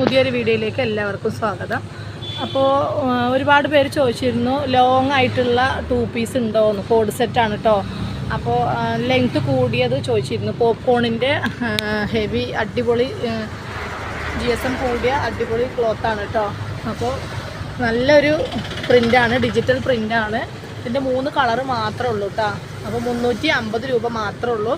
പുതിയൊരു വീഡിയോയിലേക്ക് എല്ലാവർക്കും സ്വാഗതം. അപ്പോൾ ഒരുപാട് പേര് ചോദിച്ചിരുന്നു ലോങ് ആയിട്ടുള്ള 2 പീസ് ഉണ്ടോയെന്ന്. കോഡ് സെറ്റാണ് കേട്ടോ. അപ്പോൾ ലെങ്ത്ത് കൂടിയത് ചോദിച്ചിരുന്നു. പോപ്കോണിൻ്റെ ഹെവി അടിപൊളി GSM കൂടിയ അടിപൊളി ക്ലോത്താണ് കേട്ടോ. അപ്പോൾ നല്ലൊരു പ്രിൻ്റാണ്, ഡിജിറ്റൽ പ്രിൻ്റാണ്. ഇതിൻ്റെ 3 കളറ് മാത്രമേ ഉള്ളൂ കേട്ടോ. അപ്പോൾ 350 രൂപ മാത്രമേ ഉള്ളൂ.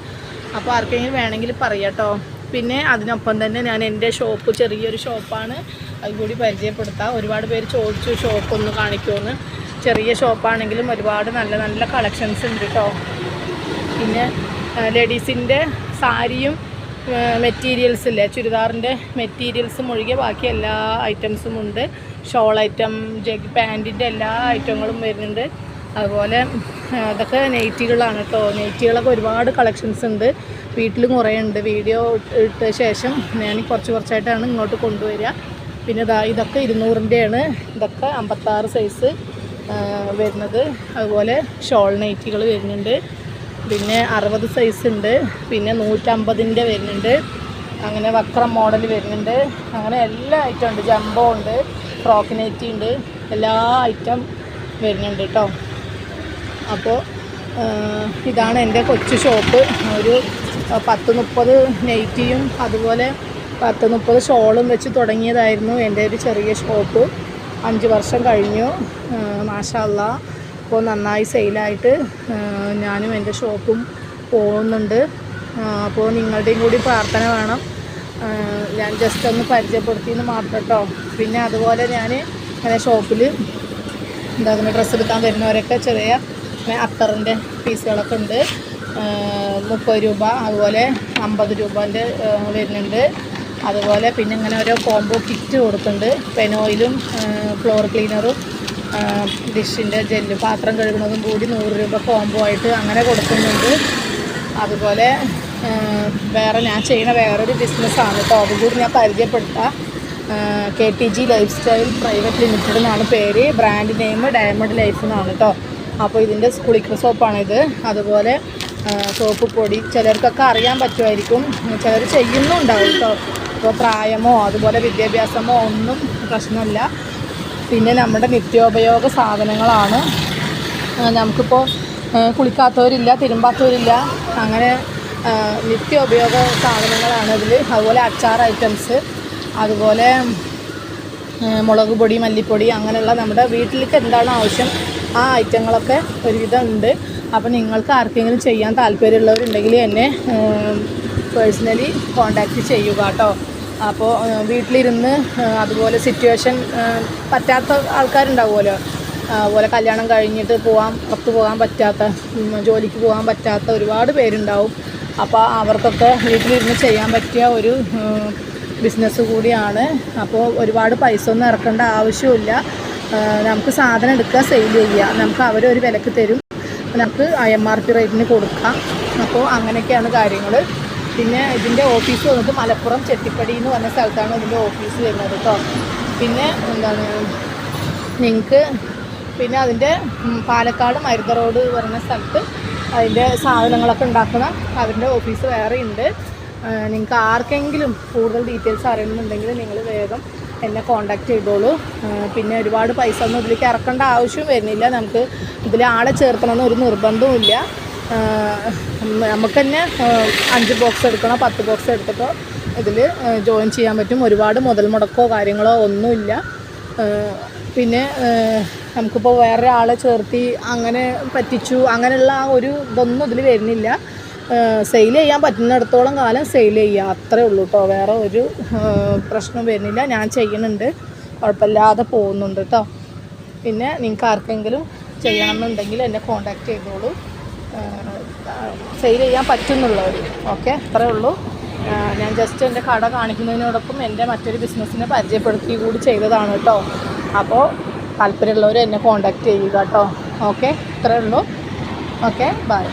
അപ്പോൾ ആർക്കെങ്കിലും വേണമെങ്കിൽ പറയാം കേട്ടോ. പിന്നെ അതിനൊപ്പം തന്നെ ഞാൻ എൻ്റെ ഷോപ്പ്, ചെറിയൊരു ഷോപ്പാണ്, അതുകൂടി പരിചയപ്പെടുത്താം. ഒരുപാട് പേര് ചോദിച്ചു ഷോപ്പൊന്ന് കാണിക്കുമെന്ന്. ചെറിയ ഷോപ്പാണെങ്കിലും ഒരുപാട് നല്ല നല്ല കളക്ഷൻസ് ഉണ്ട് കേട്ടോ. പിന്നെ ലേഡീസിൻ്റെ സാരിയും മെറ്റീരിയൽസ് ഇല്ലേ, ചുരിദാറിൻ്റെ മെറ്റീരിയൽസും ഒഴികെ ബാക്കി എല്ലാ ഐറ്റംസും ഉണ്ട്. ഷോൾ ഐറ്റം, ജഗ് പാൻറ്റിൻ്റെ എല്ലാ ഐറ്റങ്ങളും വരുന്നുണ്ട്. അതുപോലെ അതൊക്കെ നെയ്റ്റികളാണ് കേട്ടോ. നെയ്റ്റികളൊക്കെ ഒരുപാട് കളക്ഷൻസ് ഉണ്ട്. വീട്ടിലും കുറേ ഉണ്ട്. വീഡിയോ ഇട്ട ശേഷം ഞാൻ കുറച്ചായിട്ടാണ് ഇങ്ങോട്ട് കൊണ്ടുവരിക. പിന്നെ ഇതൊക്കെ 200-ൻ്റെയാണ്. ഇതൊക്കെ 56 സൈസ് വരുന്നത്. അതുപോലെ ഷോൾ നൈറ്റികൾ വരുന്നുണ്ട്. പിന്നെ 60 സൈസ് ഉണ്ട്. പിന്നെ 150-ൻ്റെ വരുന്നുണ്ട്. അങ്ങനെ വക്രം മോഡൽ വരുന്നുണ്ട്. അങ്ങനെ എല്ലാ ഐറ്റം ഉണ്ട്. ജംബോ ഉണ്ട്, ഫ്രോക്ക് നൈറ്റി ഉണ്ട്, എല്ലാ ഐറ്റം വരുന്നുണ്ട് കേട്ടോ. അപ്പോൾ ഇതാണ് എൻ്റെ കൊച്ചു ഷോപ്പ്. ഒരു 10-30 നൈറ്റിയും അതുപോലെ 10-30 ഷോളും വെച്ച് തുടങ്ങിയതായിരുന്നു എൻ്റെ ഒരു ചെറിയ ഷോപ്പ്. 5 വർഷം കഴിഞ്ഞു. മാഷാ അല്ലാഹ്. ഇപ്പോൾ നന്നായി സെയിലായിട്ട് ഞാനും എൻ്റെ ഷോപ്പും പോകുന്നുണ്ട്. അപ്പോൾ നിങ്ങളുടെയും കൂടി പ്രാർത്ഥന വേണം. ഞാൻ ജസ്റ്റ് ഒന്ന് പരിചയപ്പെടുത്തിയെന്ന് മാത്രം കേട്ടോ. പിന്നെ അതുപോലെ ഞാൻ അങ്ങനെ ഷോപ്പിൽ ഡ്രസ്സ് എടുക്കാൻ വരുന്നവരൊക്കെ ചെറിയ അത്തറിൻ്റെ പീസുകളൊക്കെ ഉണ്ട്. 30 രൂപ, അതുപോലെ 50 രൂപൻ്റെ വരുന്നുണ്ട്. അതുപോലെ പിന്നെ ഇങ്ങനെ ഓരോ കോംബോ കിറ്റ് കൊടുക്കുന്നുണ്ട്. പെനോയിലും ഫ്ലോർ ക്ലീനറും ഡിഷിൻ്റെ ജെല്ല്, പാത്രം കഴുകുന്നതും കൂടി 100 രൂപ കോംബോ ആയിട്ട് അങ്ങനെ കൊടുക്കുന്നുണ്ട്. അതുപോലെ വേറെ ഞാൻ ചെയ്യുന്ന വേറൊരു ബിസിനസ്സാണ് കേട്ടോ. അതും കൂടി ഞാൻ പരിചയപ്പെടുത്താം. KTG life style private limited എന്നാണ് പേര്. ബ്രാൻഡ് നെയിം ഡയമണ്ട് ലൈഫ് എന്നാണ് കേട്ടോ. അപ്പോൾ ഇതിൻ്റെ കുളിക്കൽ സോപ്പാണിത്. അതുപോലെ സോപ്പ് പൊടി ചിലർക്കൊക്കെ അറിയാൻ പറ്റുമായിരിക്കും, ചിലർ ചെയ്യുന്നുണ്ടാവും കേട്ടോ. ഇപ്പോൾ പ്രായമോ അതുപോലെ വിദ്യാഭ്യാസമോ ഒന്നും പ്രശ്നമില്ല. പിന്നെ നമ്മുടെ നിത്യോപയോഗ സാധനങ്ങളാണ്. നമുക്കിപ്പോൾ കുളിക്കാത്തവരില്ല, തിരുമ്പാത്തവരില്ല, അങ്ങനെ നിത്യോപയോഗ സാധനങ്ങളാണ് ഇതിൽ. അതുപോലെ അച്ചാർ ഐറ്റംസ്, അതുപോലെ മുളക് പൊടി, മല്ലിപ്പൊടി, അങ്ങനെയുള്ള നമ്മുടെ വീട്ടിലേക്ക് എന്താണ് ആവശ്യം ആ ഐറ്റങ്ങളൊക്കെ ഒരുവിധം ഉണ്ട്. അപ്പോൾ നിങ്ങൾക്ക് ആർക്കെങ്കിലും ചെയ്യാൻ താല്പര്യമുള്ളവരുണ്ടെങ്കിൽ എന്നെ പേഴ്സണലി കോൺടാക്റ്റ് ചെയ്യുക കേട്ടോ. അപ്പോൾ വീട്ടിലിരുന്ന് അതുപോലെ സിറ്റുവേഷൻ പറ്റാത്ത ആൾക്കാരുണ്ടാവുമല്ലോ, അതുപോലെ കല്യാണം കഴിഞ്ഞിട്ട് പുറത്ത് പോകാൻ പറ്റാത്ത, ജോലിക്ക് പോകാൻ പറ്റാത്ത ഒരുപാട് പേരുണ്ടാവും. അപ്പോൾ അവർക്കൊക്കെ വീട്ടിലിരുന്ന് ചെയ്യാൻ പറ്റിയ ഒരു ബിസിനസ് കൂടിയാണ്. അപ്പോൾ ഒരുപാട് പൈസ ഒന്നും ഇറക്കേണ്ട ആവശ്യമില്ല. നമുക്ക് സാധനം എടുക്കുക, സെയിൽ ചെയ്യുക, നമുക്ക് അവരൊരു വിലക്ക് തരും, നമുക്ക് MRP റേറ്റിന് കൊടുക്കാം. അപ്പോൾ അങ്ങനെയൊക്കെയാണ് കാര്യങ്ങൾ. പിന്നെ ഇതിൻ്റെ ഓഫീസ് വന്നിട്ട് മലപ്പുറം ചെട്ടിപ്പടി എന്ന് പറഞ്ഞ സ്ഥലത്താണ് ഇതിൻ്റെ ഓഫീസ് വരുന്നത് കേട്ടോ. പിന്നെ നിങ്ങൾക്ക് പിന്നെ അതിൻ്റെ പാലക്കാട് മരുത റോഡ് പറഞ്ഞ സ്ഥലത്ത് അതിൻ്റെ സാധനങ്ങളൊക്കെ ഉണ്ടാക്കുന്ന അവരുടെ ഓഫീസ് വേറെ ഉണ്ട്. നിങ്ങൾക്ക് ആർക്കെങ്കിലും കൂടുതൽ ഡീറ്റെയിൽസ് അറിയണമെന്നുണ്ടെങ്കിൽ നിങ്ങൾ വേഗം എന്നെ കോൺടാക്റ്റ് ചെയ്തോളൂ. പിന്നെ ഒരുപാട് പൈസ ഒന്നും ഇതിലേക്ക് ഇറക്കേണ്ട ആവശ്യം വരുന്നില്ല. നമുക്ക് ഇതിൽ ആളെ ചേർക്കണമെന്ന് ഒരു നിർബന്ധവുമില്ല. നമുക്ക് തന്നെ 5 ബോക്സ് എടുക്കണോ 10 ബോക്സ് എടുത്തിട്ടോ ഇതിൽ ജോയിൻ ചെയ്യാൻ പറ്റും. ഒരുപാട് മുതൽ മുടക്കോ കാര്യങ്ങളോ ഒന്നുമില്ല. പിന്നെ നമുക്കിപ്പോൾ വേറൊരാളെ ചേർത്തി അങ്ങനെ പറ്റിച്ചു അങ്ങനെയുള്ള ആ ഒരു ഇതൊന്നും ഇതിൽ വരുന്നില്ല. സെയിൽ ചെയ്യാൻ പറ്റുന്നിടത്തോളം കാലം സെയിൽ ചെയ്യുക, അത്രേ ഉള്ളൂ കേട്ടോ. വേറെ ഒരു പ്രശ്നം വരുന്നില്ല. ഞാൻ ചെയ്യുന്നുണ്ട്, കുഴപ്പമില്ലാതെ പോകുന്നുണ്ട് കേട്ടോ. പിന്നെ നിങ്ങൾക്ക് ആർക്കെങ്കിലും ചെയ്യണമെന്നുണ്ടെങ്കിൽ എന്നെ കോൺടാക്റ്റ് ചെയ്തോളൂ. സെയിൽ ചെയ്യാൻ പറ്റുന്നുള്ളവർ. ഓക്കെ, അത്രേ ഉള്ളൂ. ഞാൻ ജസ്റ്റ് എൻ്റെ കട കാണിക്കുന്നതിനോടൊപ്പം എൻ്റെ മറ്റൊരു ബിസിനസ്സിനെ പരിചയപ്പെടുത്തി കൂടി ചെയ്തതാണ് കേട്ടോ. അപ്പോൾ താല്പര്യമുള്ളവർ എന്നെ കോൺടാക്റ്റ് ചെയ്യുക കേട്ടോ. ഓക്കെ, അത്രേ ഉള്ളൂ. Okay, by.